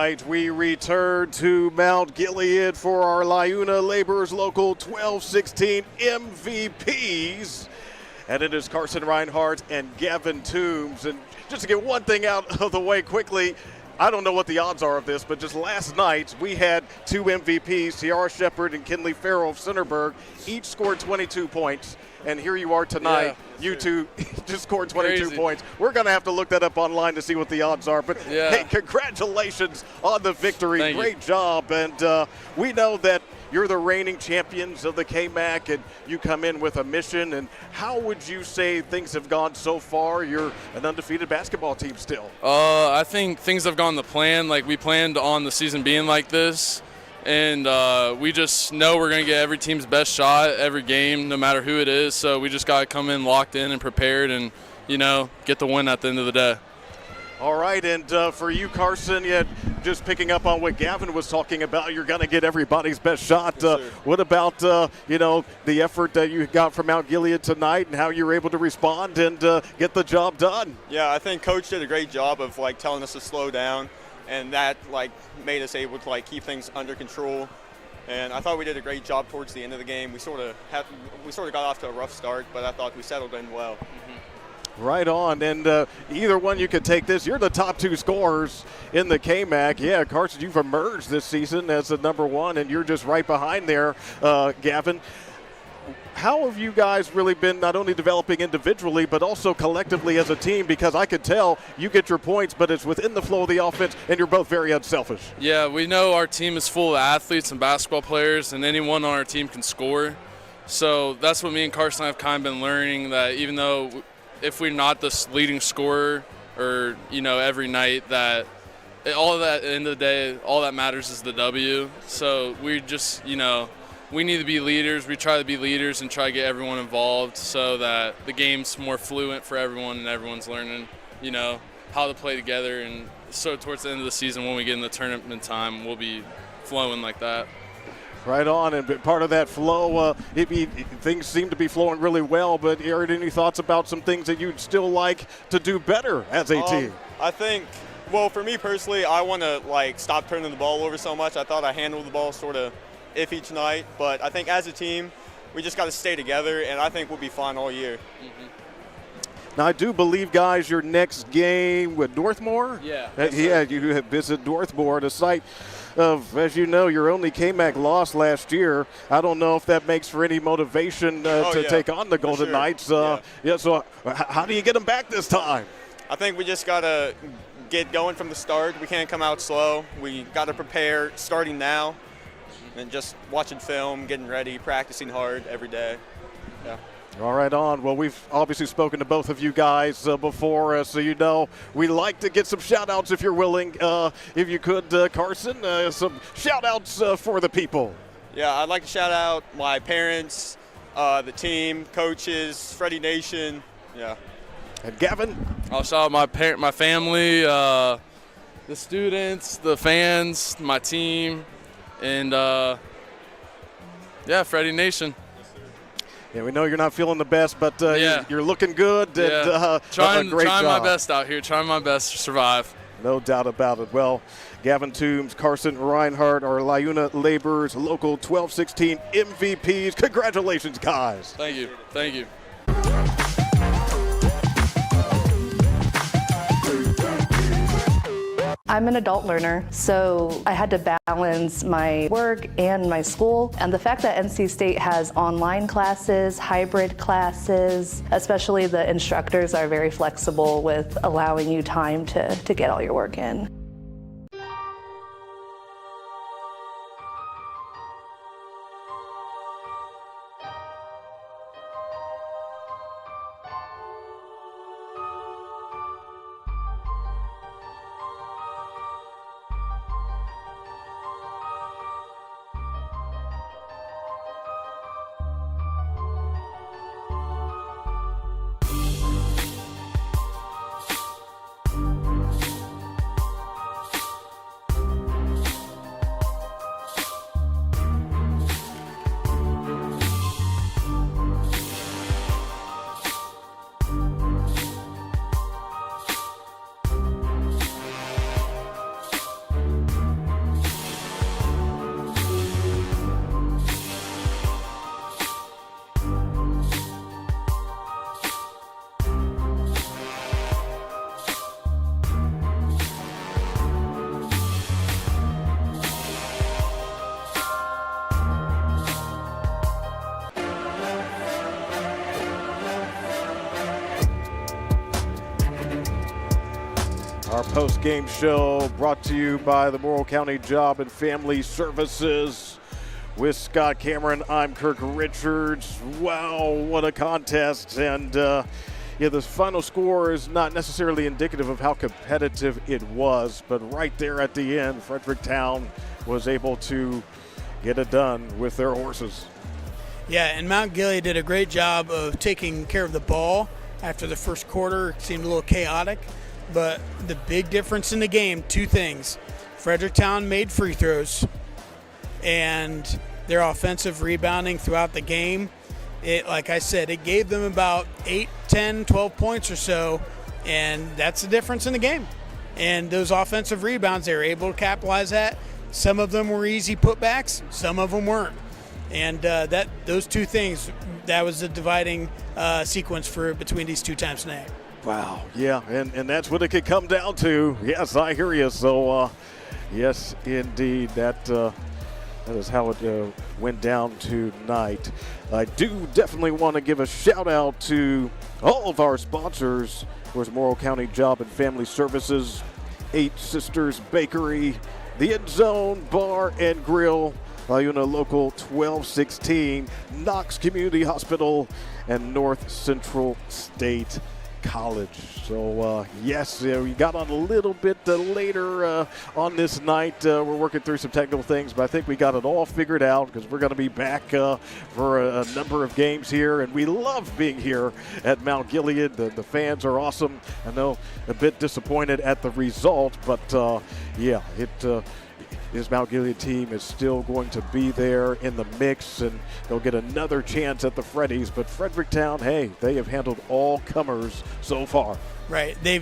right, we return to Mount Gilead for our LiUNA Laborers Local 1216 MVPs. And it is Carson Reinhardt and Gavin Toombs. And just to get one thing out of the way quickly, I don't know what the odds are of this, but just last night we had 2 MVPs, Tiara Shepard and Kinley Farrell of Centerburg. Each scored 22 points. And here you are tonight. Yeah, you two just scored 22 points. We're going to have to look that up online to see what the odds are. But, hey, congratulations on the victory. Great job. And we know that you're the reigning champions of the KMAC, and you come in with a mission. And how would you say things have gone so far? You're an undefeated basketball team still. I think things have gone to plan. Like, we planned on the season being like this. And we just know we're going to get every team's best shot every game, no matter who it is. So we just got to come in locked in and prepared and, you know, get the win at the end of the day. All right, and for you, Carson, just picking up on what Gavin was talking about, you're going to get everybody's best shot. What about, you know, the effort that you got from Mount Gilead tonight and how you were able to respond and get the job done? Yeah, I think Coach did a great job of, like, telling us to slow down. And that, like, made us able to, like, keep things under control. And I thought we did a great job towards the end of the game. We sort of got off to a rough start, but I thought we settled in well. Right on. And either one, you could take this. You're the top 2 scorers in the KMAC. Yeah, Carson, you've emerged this season as the number 1, and you're just right behind there, Gavin. How have you guys really been not only developing individually but also collectively as a team? Because I could tell you get your points, but it's within the flow of the offense, and you're both very unselfish. Yeah, we know our team is full of athletes and basketball players, and anyone on our team can score. So that's what me and Carson have kind of been learning, that even though if we're not the leading scorer or, you know, every night, that all of that, at the end of the day, all that matters is the W. So we just, you know, we need to be leaders. We try to be leaders and try to get everyone involved so that the game's more fluent for everyone and everyone's learning, you know, how to play together. And so towards the end of the season, when we get in the tournament time, we'll be flowing like that. Right on, and part of that flow, things seem to be flowing really well, but Aaron, any thoughts about some things that you'd still like to do better as a team? I think, well, for me personally, I want to, like, stop turning the ball over so much. I thought I handled the ball sort of if each night, but I think as a team, we just got to stay together, and I think we'll be fine all year. Now, I do believe, guys, your next game with Northmore? Yeah. You have visited Northmore, the site of, as you know, your only KMAC loss last year. I don't know if that makes for any motivation to take on the Golden Knights. So how do you get them back this time? I think we just got to get going from the start. We can't come out slow. We got to prepare starting now. And just watching film, getting ready, practicing hard every day. Yeah. All right, on. Well, we've obviously spoken to both of you guys before, so you know we like to get some shout-outs if you're willing. If you could, Carson, some shout-outs for the people. Yeah, I'd like to shout out my parents, the team, coaches, Freddie Nation. Yeah. And Gavin? I'll shout out my family, the students, the fans, my team. And, Freddie Nation. Yeah, we know you're not feeling the best, but you're looking good. Yeah. And, trying my best out here, trying my best to survive. No doubt about it. Well, Gavin Toombs, Carson Reinhardt, our LiUNA Laborers Local 1216 MVPs. Congratulations, guys. Thank you. Thank you. I'm an adult learner, so I had to balance my work and my school. And the fact that NC State has online classes, hybrid classes, especially the instructors are very flexible with allowing you time to get all your work in. post-game show brought to you by the Morrow County Job and Family Services. With Scott Cameron, I'm Kirk Richards. Wow, what a contest. And the final score is not necessarily indicative of how competitive it was, but right there at the end, Fredericktown was able to get it done with their horses. Yeah, and Mount Gilead did a great job of taking care of the ball after the first quarter. It seemed a little chaotic, but the big difference in the game, two things. Fredericktown made free throws, and their offensive rebounding throughout the game, like I said, it gave them about 8, 10, 12 points or so, and that's the difference in the game. And those offensive rebounds, they were able to capitalize that. Some of them were easy putbacks, some of them weren't. And those two things, that was the dividing sequence between these two times tonight. Wow, yeah, and that's what it could come down to. Yes, I hear you. So, yes, indeed, that is how it went down tonight. I do definitely want to give a shout out to all of our sponsors. Of course, Morrow County Job and Family Services, 8 Sisters Bakery, the Endzone Bar and Grill, LiUNA Local 1216, Knox Community Hospital, and North Central State College. So, yes, we got on a little bit later on this night. We're working through some technical things, but I think we got it all figured out because we're going to be back for a number of games here, and we love being here at Mount Gilead. The fans are awesome. I know a bit disappointed at the result, but, this Mount Gilead team is still going to be there in the mix, and they'll get another chance at the Freddies. But Fredericktown, hey, they have handled all comers so far. Right. They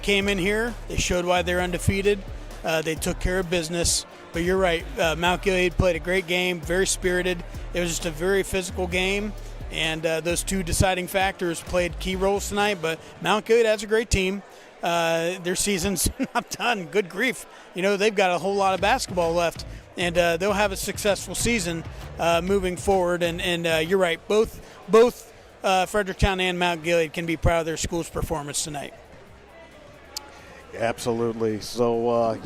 came in here. They showed why they're undefeated. They took care of business. But you're right. Mount Gilead played a great game, very spirited. It was just a very physical game, and those two deciding factors played key roles tonight. But Mount Gilead has a great team. Their season's not done. Good grief. They've got a whole lot of basketball left, and they'll have a successful season moving forward. And you're right. Both Fredericktown and Mount Gilead can be proud of their school's performance tonight. Absolutely. So,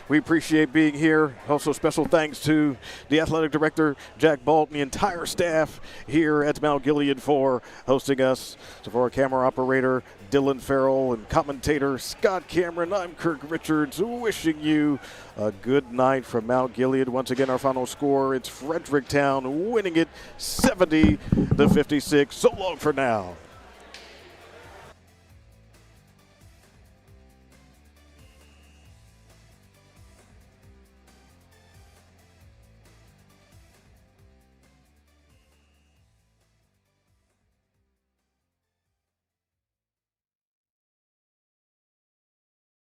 we appreciate being here. Also, special thanks to the athletic director, Jack Balt, and the entire staff here at Mount Gilead for hosting us. So for our camera operator, Dylan Farrell, and commentator, Scott Cameron, I'm Kirk Richards, wishing you a good night from Mount Gilead. Once again, our final score, it's Fredericktown winning it 70-56. So long for now.